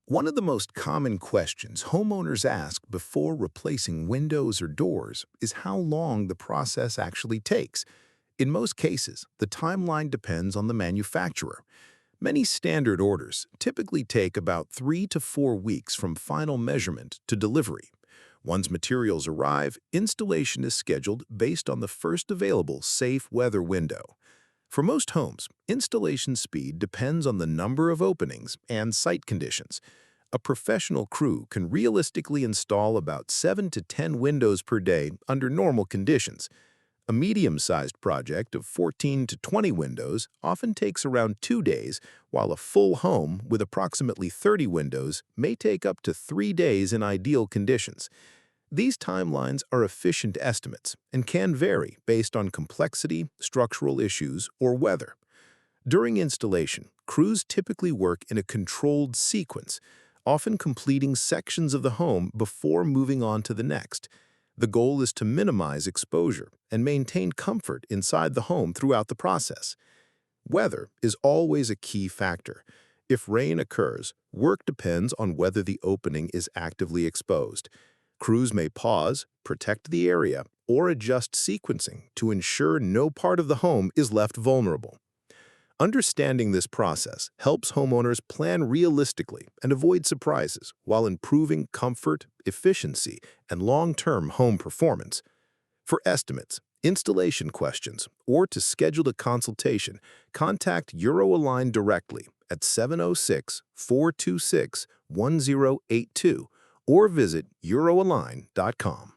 One of the most common questions homeowners ask before replacing windows or doors is how long the process actually takes. In most cases, the timeline depends on the manufacturer. Many standard orders typically take about 3 to 4 weeks from final measurement to delivery. Once materials arrive, installation is scheduled based on the first available safe weather window. For most homes, installation speed depends on the number of openings and site conditions. A professional crew can realistically install about 7 to 10 windows per day under normal conditions. A medium-sized project of 14 to 20 windows often takes around 2 days, while a full home with approximately 30 windows may take up to 3 days in ideal conditions. These timelines are efficient estimates and can vary based on complexity, structural issues, or weather. During installation, crews typically work in a controlled sequence, often completing sections of the home before moving on to the next. The goal is to minimize exposure and maintain comfort inside the home throughout the process. Weather is always a key factor. If rain occurs, work depends on whether the opening is actively exposed. Crews may pause, protect the area, or adjust sequencing to ensure no part of the home is left vulnerable. Understanding this process helps homeowners plan realistically and avoid surprises while improving comfort, efficiency, and long-term home performance. For estimates, installation questions, or to schedule a consultation, contact EuroAlign directly at 706-426-1082 or visit euroalign.com.